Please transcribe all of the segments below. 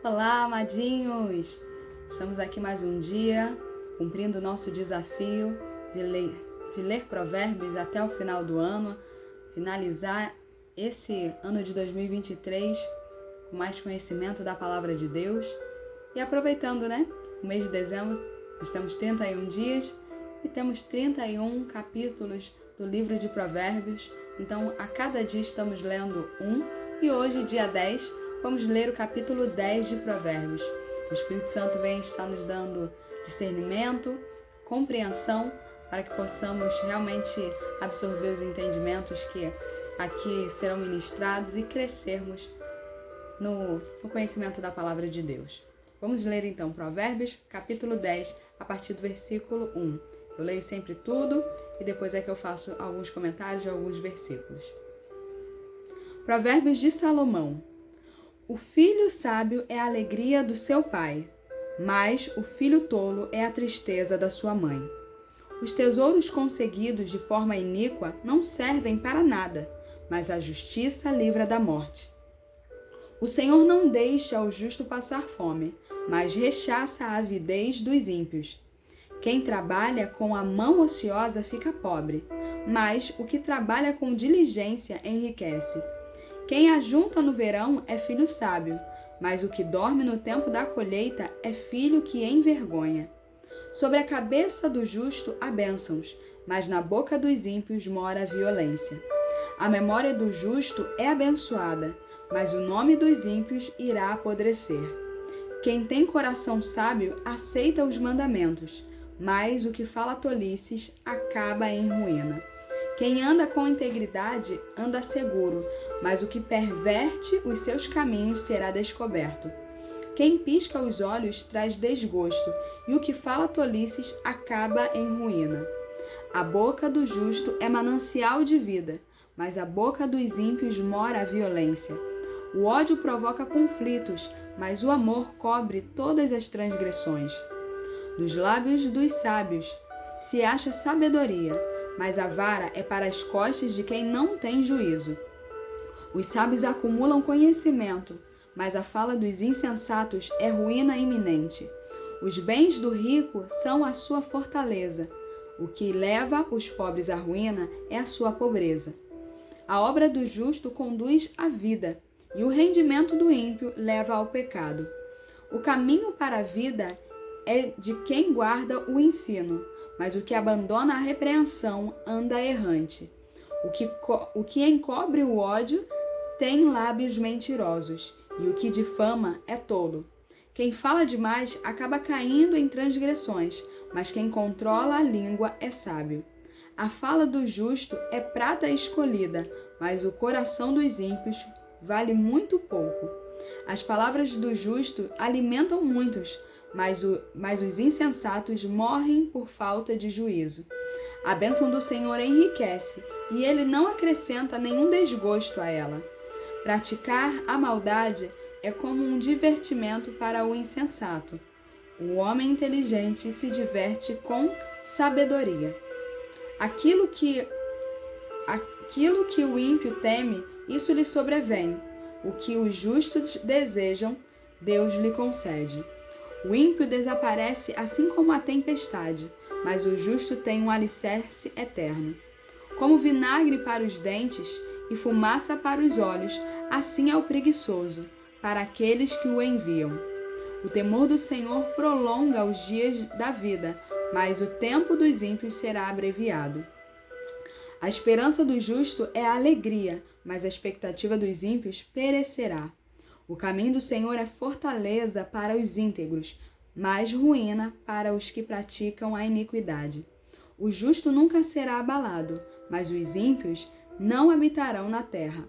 Olá, amadinhos! Estamos aqui mais um dia, cumprindo o nosso desafio de ler Provérbios até o final do ano, finalizar esse ano de 2023 com mais conhecimento da Palavra de Deus. E aproveitando, o mês de dezembro, nós temos 31 dias e temos 31 capítulos do livro de Provérbios. Então, a cada dia estamos lendo um e hoje, dia 10, vamos ler o capítulo 10 de Provérbios. O Espírito Santo vem estar nos dando discernimento, compreensão, para que possamos realmente absorver os entendimentos que aqui serão ministrados e crescermos no conhecimento da Palavra de Deus. Vamos ler então Provérbios, capítulo 10, a partir do versículo 1. Eu leio sempre tudo e depois é que eu faço alguns comentários de alguns versículos. Provérbios de Salomão. O filho sábio é a alegria do seu pai, mas o filho tolo é a tristeza da sua mãe. Os tesouros conseguidos de forma iníqua não servem para nada, mas a justiça livra da morte. O Senhor não deixa o justo passar fome, mas rechaça a avidez dos ímpios. Quem trabalha com a mão ociosa fica pobre, mas o que trabalha com diligência enriquece. Quem ajunta no verão é filho sábio, mas o que dorme no tempo da colheita é filho que envergonha. Sobre a cabeça do justo há bênçãos, mas na boca dos ímpios mora a violência. A memória do justo é abençoada, mas o nome dos ímpios irá apodrecer. Quem tem coração sábio aceita os mandamentos, mas o que fala tolices acaba em ruína. Quem anda com integridade anda seguro, mas o que perverte os seus caminhos será descoberto. Quem pisca os olhos traz desgosto, e o que fala tolices acaba em ruína. A boca do justo é manancial de vida, mas a boca dos ímpios mora a violência. O ódio provoca conflitos, mas o amor cobre todas as transgressões. Dos lábios dos sábios se acha sabedoria, mas a vara é para as costas de quem não tem juízo. Os sábios acumulam conhecimento, mas a fala dos insensatos é ruína iminente. Os bens do rico são a sua fortaleza. O que leva os pobres à ruína é a sua pobreza. A obra do justo conduz à vida, e o rendimento do ímpio leva ao pecado. O caminho para a vida é de quem guarda o ensino, mas o que abandona a repreensão anda errante. O que encobre o ódio tem lábios mentirosos, e o que difama é tolo. Quem fala demais acaba caindo em transgressões, mas quem controla a língua é sábio. A fala do justo é prata escolhida, mas o coração dos ímpios vale muito pouco. As palavras do justo alimentam muitos, mas os insensatos morrem por falta de juízo. A bênção do Senhor enriquece, e ele não acrescenta nenhum desgosto a ela. Praticar a maldade é como um divertimento para o insensato. O homem inteligente se diverte com sabedoria. Aquilo que o ímpio teme, isso lhe sobrevém. O que os justos desejam, Deus lhe concede. O ímpio desaparece assim como a tempestade, mas o justo tem um alicerce eterno. Como vinagre para os dentes e fumaça para os olhos, assim é o preguiçoso, para aqueles que o enviam. O temor do Senhor prolonga os dias da vida, mas o tempo dos ímpios será abreviado. A esperança do justo é a alegria, mas a expectativa dos ímpios perecerá. O caminho do Senhor é fortaleza para os íntegros, mas ruína para os que praticam a iniquidade. O justo nunca será abalado, mas os ímpios não habitarão na terra.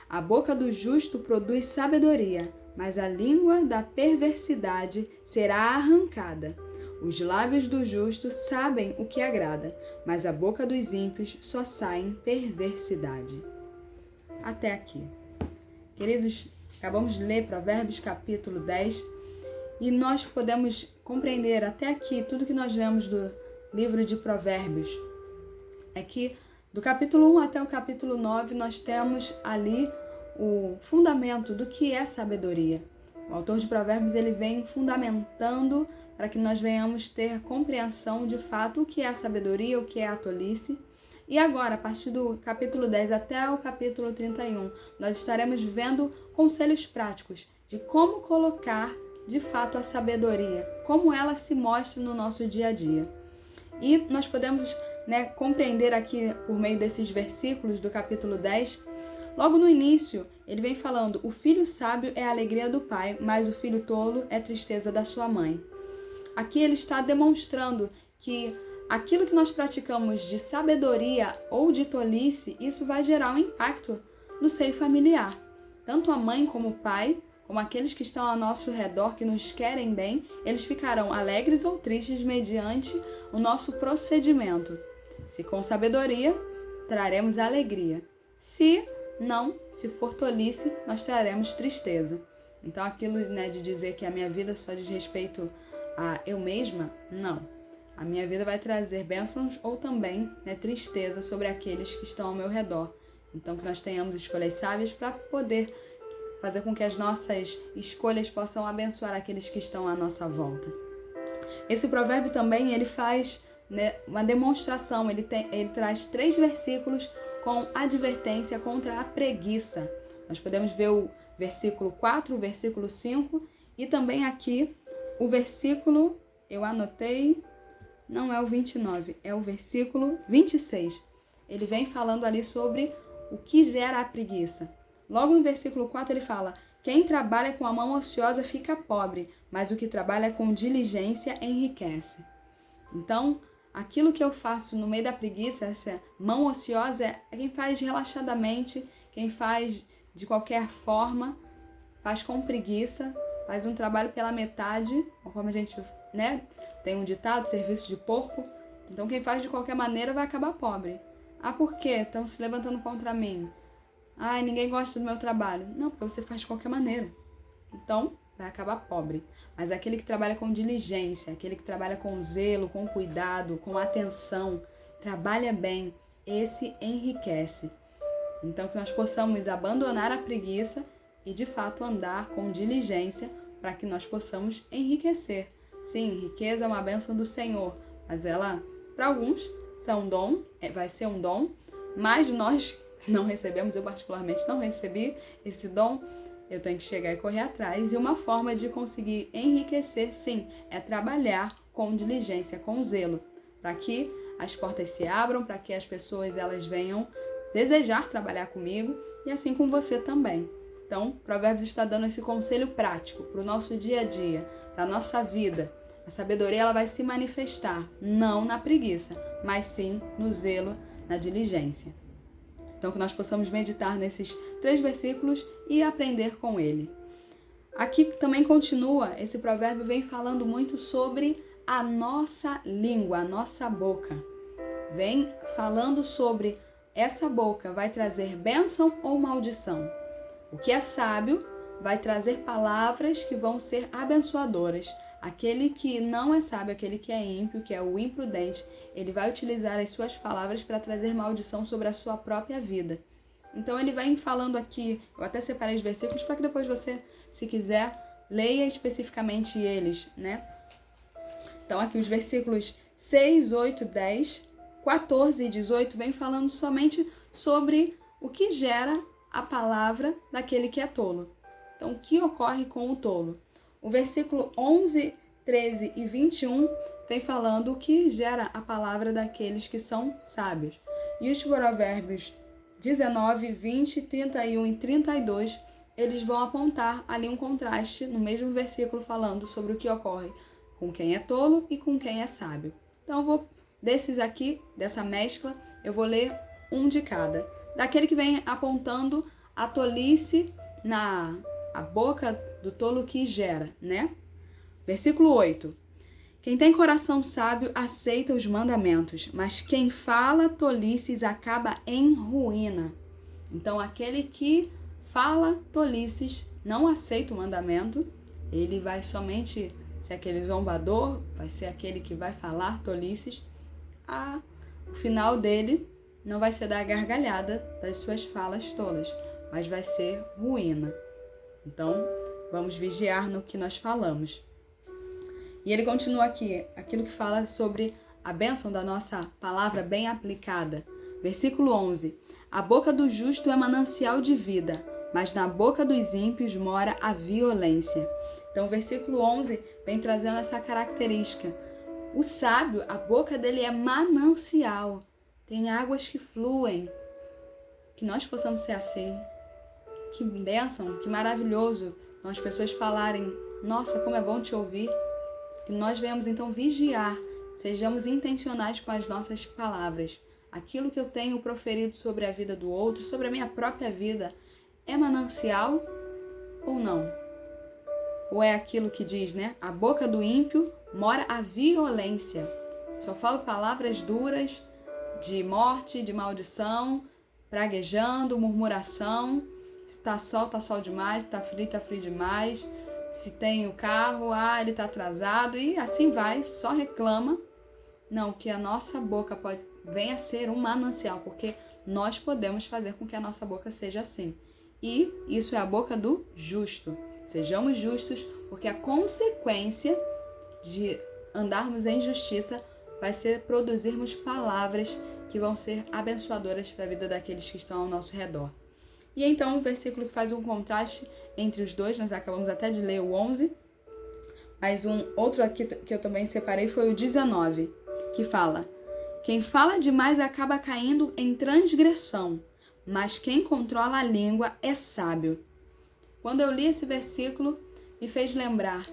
A boca do justo produz sabedoria, mas a língua da perversidade será arrancada. Os lábios do justo sabem o que agrada, mas a boca dos ímpios só saem perversidade. Até aqui. Queridos, acabamos de ler Provérbios capítulo 10 e nós podemos compreender até aqui tudo que nós lemos do livro de Provérbios. É que do capítulo 1 até o capítulo 9 nós temos ali o fundamento do que é sabedoria. O autor de Provérbios ele vem fundamentando para que nós venhamos ter compreensão de fato o que é a sabedoria, o que é a tolice. E agora, a partir do capítulo 10 até o capítulo 31, nós estaremos vendo conselhos práticos de como colocar de fato a sabedoria, como ela se mostra no nosso dia a dia. E nós podemos compreender aqui, por meio desses versículos do capítulo 10, logo no início, ele vem falando: o filho sábio é a alegria do pai, mas o filho tolo é a tristeza da sua mãe. Aqui ele está demonstrando que aquilo que nós praticamos de sabedoria ou de tolice, isso vai gerar um impacto no seio familiar. Tanto a mãe como o pai, como aqueles que estão ao nosso redor, que nos querem bem, eles ficarão alegres ou tristes mediante o nosso procedimento. Se com sabedoria, traremos alegria. Se for tolice, nós traremos tristeza. Então aquilo de dizer que a minha vida só diz respeito a eu mesma, não. A minha vida vai trazer bênçãos ou também tristeza sobre aqueles que estão ao meu redor. Então que nós tenhamos escolhas sábias para poder fazer com que as nossas escolhas possam abençoar aqueles que estão à nossa volta. Esse provérbio também ele faz uma demonstração, ele traz 3 versículos com advertência contra a preguiça. Nós podemos ver o versículo 4, o versículo 5 e também aqui o versículo, eu anotei, não é o 29, é o versículo 26. Ele vem falando ali sobre o que gera a preguiça. Logo no versículo 4 ele fala: quem trabalha com a mão ociosa fica pobre, mas o que trabalha com diligência enriquece. Então, aquilo que eu faço no meio da preguiça, essa mão ociosa, é quem faz relaxadamente, quem faz de qualquer forma, faz com preguiça, faz um trabalho pela metade, conforme a gente tem um ditado, serviço de porco. Então quem faz de qualquer maneira vai acabar pobre. Ah, por quê? Estão se levantando contra mim. Ah, ninguém gosta do meu trabalho. Não, porque você faz de qualquer maneira. Então vai acabar pobre. Mas aquele que trabalha com diligência, aquele que trabalha com zelo, com cuidado, com atenção, trabalha bem, esse enriquece. Então que nós possamos abandonar a preguiça e de fato andar com diligência para que nós possamos enriquecer. Sim, riqueza é uma bênção do Senhor, mas ela, para alguns, vai ser um dom, mas nós não recebemos, eu particularmente não recebi esse dom, eu tenho que chegar e correr atrás. E uma forma de conseguir enriquecer, sim, é trabalhar com diligência, com zelo, para que as portas se abram, para que as pessoas elas venham desejar trabalhar comigo e assim com você também. Então, Provérbios está dando esse conselho prático para o nosso dia a dia, para a nossa vida. A sabedoria ela vai se manifestar não na preguiça, mas sim no zelo, na diligência. Então, que nós possamos meditar nesses 3 versículos e aprender com ele. Aqui também continua, esse provérbio vem falando muito sobre a nossa língua, a nossa boca. Vem falando sobre essa boca vai trazer bênção ou maldição. O que é sábio vai trazer palavras que vão ser abençoadoras. Aquele que não é sábio, aquele que é ímpio, que é o imprudente, ele vai utilizar as suas palavras para trazer maldição sobre a sua própria vida. Então ele vem falando aqui, eu até separei os versículos para que depois você, se quiser, leia especificamente eles, Então aqui os versículos 6, 8, 10, 14 e 18 vem falando somente sobre o que gera a palavra daquele que é tolo. Então, o que ocorre com o tolo? O versículo 11, 13 e 21 vem falando o que gera a palavra daqueles que são sábios. E os provérbios 19, 20, 31 e 32, eles vão apontar ali um contraste no mesmo versículo falando sobre o que ocorre com quem é tolo e com quem é sábio. Então, desses aqui, dessa mescla, eu vou ler um de cada. Daquele que vem apontando a tolice na boca do tolo que gera, Versículo 8. Quem tem coração sábio aceita os mandamentos, mas quem fala tolices acaba em ruína. Então, aquele que fala tolices não aceita o mandamento, ele vai somente ser aquele zombador, vai ser aquele que vai falar tolices. O final dele não vai ser da gargalhada das suas falas tolas, mas vai ser ruína. Então, Vamos vigiar no que nós falamos. E ele continua aqui, aquilo que fala sobre a bênção da nossa palavra bem aplicada. Versículo 11. A boca do justo é manancial de vida, mas na boca dos ímpios mora a violência. Então, o versículo 11 vem trazendo essa característica. O sábio, a boca dele é manancial. Tem águas que fluem. Que nós possamos ser assim. Que bênção, que maravilhoso. Então, as pessoas falarem, nossa, como é bom te ouvir. Que nós venhamos então vigiar, sejamos intencionais com as nossas palavras. Aquilo que eu tenho proferido sobre a vida do outro, sobre a minha própria vida, é manancial ou não? Ou é aquilo que diz, né? A boca do ímpio mora a violência. Só falo palavras duras de morte, de maldição, praguejando, murmuração. Se tá sol demais. Se tá frio demais. Se tem o carro, ele tá atrasado. E assim vai, só reclama. Não, que a nossa boca venha a ser um manancial, porque nós podemos fazer com que a nossa boca seja assim. E isso é a boca do justo. Sejamos justos, porque a consequência de andarmos em justiça vai ser produzirmos palavras que vão ser abençoadoras para a vida daqueles que estão ao nosso redor. E então o versículo que faz um contraste entre os dois, nós acabamos até de ler o 11, mas um outro aqui que eu também separei foi o 19, que fala: quem fala demais acaba caindo em transgressão, mas quem controla a língua é sábio. Quando eu li esse versículo, me fez lembrar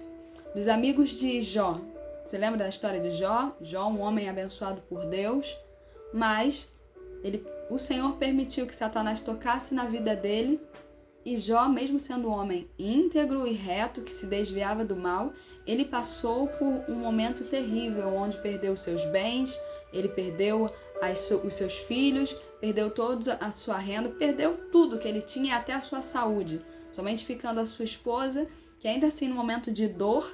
dos amigos de Jó. Você lembra da história de Jó? Jó, um homem abençoado por Deus, mas o Senhor permitiu que Satanás tocasse na vida dele, e Jó, mesmo sendo um homem íntegro e reto, que se desviava do mal, ele passou por um momento terrível, onde perdeu seus bens, ele perdeu os seus filhos, perdeu toda a sua renda, perdeu tudo que ele tinha, até a sua saúde. Somente ficando a sua esposa, que ainda assim no momento de dor,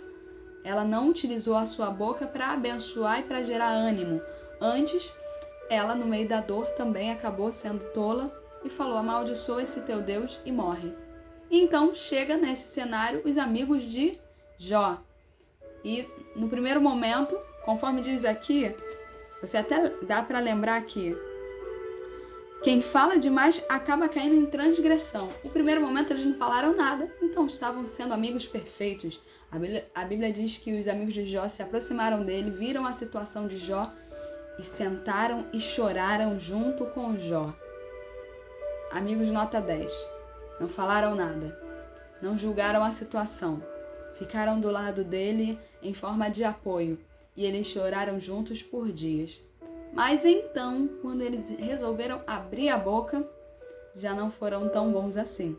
ela não utilizou a sua boca para abençoar e para gerar ânimo. Antes, ela no meio da dor também acabou sendo tola e falou: amaldiçoa esse teu Deus e morre. E então chega nesse cenário os amigos de Jó. E no primeiro momento, conforme diz aqui, você até dá para lembrar aqui, quem fala demais acaba caindo em transgressão. No primeiro momento eles não falaram nada, então estavam sendo amigos perfeitos. A Bíblia diz que os amigos de Jó se aproximaram dele, viram a situação de Jó e sentaram e choraram junto com Jó. Amigos nota 10. Não falaram nada. Não julgaram a situação. Ficaram do lado dele em forma de apoio. E eles choraram juntos por dias. Mas então, quando eles resolveram abrir a boca, já não foram tão bons assim.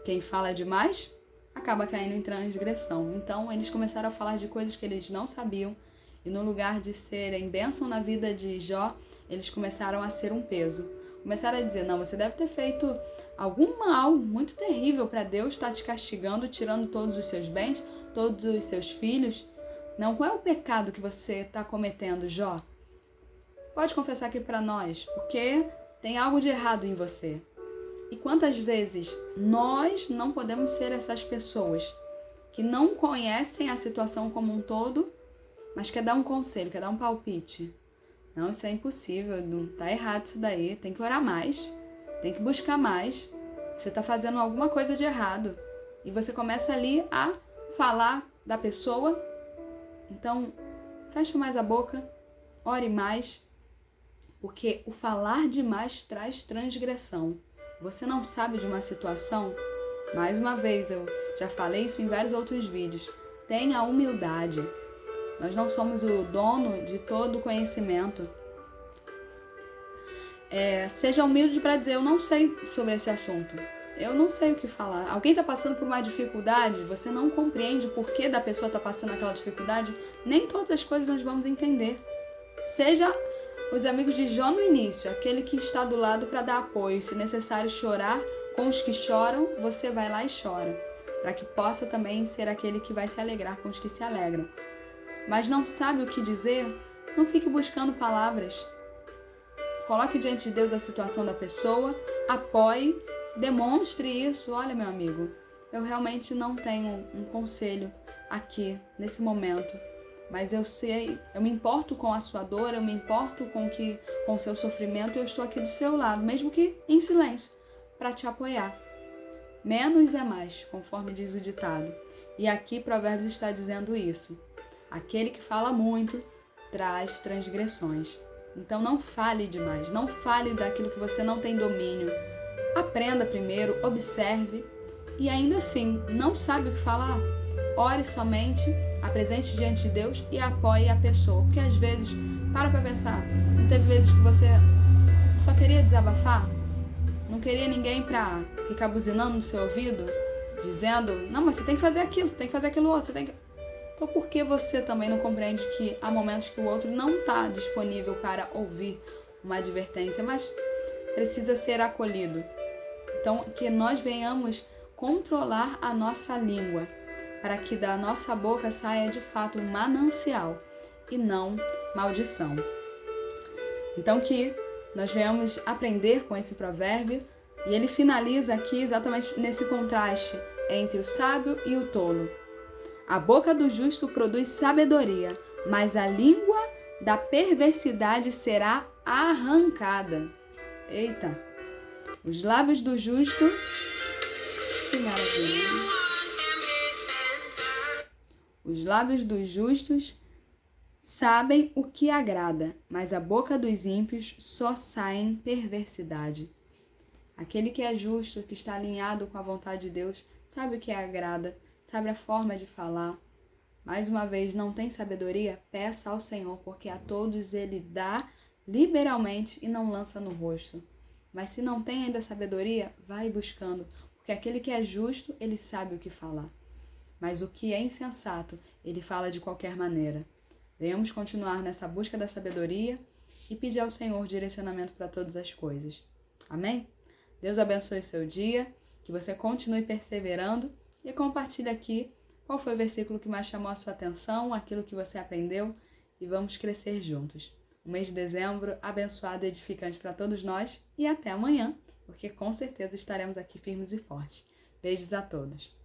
Quem fala demais acaba caindo em transgressão. Então, eles começaram a falar de coisas que eles não sabiam. E no lugar de serem bênção na vida de Jó, eles começaram a ser um peso. Começaram a dizer: não, você deve ter feito algum mal muito terrível para Deus estar te castigando, tirando todos os seus bens, todos os seus filhos. Não, qual é o pecado que você está cometendo, Jó? Pode confessar aqui para nós, porque tem algo de errado em você. E quantas vezes nós não podemos ser essas pessoas que não conhecem a situação como um todo, mas quer dar um conselho, quer dar um palpite. Não, isso é impossível, não tá errado isso daí, tem que orar mais, tem que buscar mais, você tá fazendo alguma coisa de errado. E você começa ali a falar da pessoa. Então, fecha mais a boca, ore mais, porque o falar demais traz transgressão. Você não sabe de uma situação? Mais uma vez, eu já falei isso em vários outros vídeos. Tenha humildade. Nós não somos o dono de todo o conhecimento. Seja humilde para dizer: eu não sei sobre esse assunto. Eu não sei o que falar. Alguém está passando por uma dificuldade, você não compreende o porquê da pessoa está passando aquela dificuldade, nem todas as coisas nós vamos entender. Seja os amigos de Jó no início, aquele que está do lado para dar apoio. Se necessário chorar com os que choram, você vai lá e chora, para que possa também ser aquele que vai se alegrar com os que se alegram. Mas não sabe o que dizer? Não fique buscando palavras. Coloque diante de Deus a situação da pessoa, apoie, demonstre isso. Olha, meu amigo, eu realmente não tenho um conselho aqui, nesse momento. Mas eu sei, eu me importo com a sua dor, eu me importo com o seu sofrimento, e eu estou aqui do seu lado, mesmo que em silêncio, para te apoiar. Menos é mais, conforme diz o ditado. E aqui Provérbios está dizendo isso. Aquele que fala muito traz transgressões. Então não fale demais, não fale daquilo que você não tem domínio. Aprenda primeiro, observe e ainda assim, não sabe o que falar? Ore somente, apresente diante de Deus e apoie a pessoa. Porque às vezes, para pensar, não teve vezes que você só queria desabafar? Não queria ninguém para ficar buzinando no seu ouvido, dizendo, não, mas você tem que fazer aquilo, você tem que fazer aquilo outro, você tem que... Então por que você também não compreende que há momentos que o outro não está disponível para ouvir uma advertência, mas precisa ser acolhido? Então que nós venhamos controlar a nossa língua, para que da nossa boca saia de fato um manancial e não maldição. Então que nós venhamos aprender com esse provérbio, e ele finaliza aqui exatamente nesse contraste entre o sábio e o tolo. A boca do justo produz sabedoria, mas a língua da perversidade será arrancada. Eita! Os lábios do justo... Que maravilha! Os lábios dos justos sabem o que agrada, mas a boca dos ímpios só saem perversidade. Aquele que é justo, que está alinhado com a vontade de Deus, sabe o que agrada, sabe a forma de falar. Mais uma vez, não tem sabedoria? Peça ao Senhor, porque a todos Ele dá liberalmente e não lança no rosto. Mas se não tem ainda sabedoria, vai buscando, porque aquele que é justo, ele sabe o que falar. Mas o que é insensato, ele fala de qualquer maneira. Venhamos continuar nessa busca da sabedoria e pedir ao Senhor direcionamento para todas as coisas. Amém? Deus abençoe seu dia, que você continue perseverando e compartilhe aqui qual foi o versículo que mais chamou a sua atenção, aquilo que você aprendeu, e vamos crescer juntos. Um mês de dezembro abençoado e edificante para todos nós, e até amanhã, porque com certeza estaremos aqui firmes e fortes. Beijos a todos.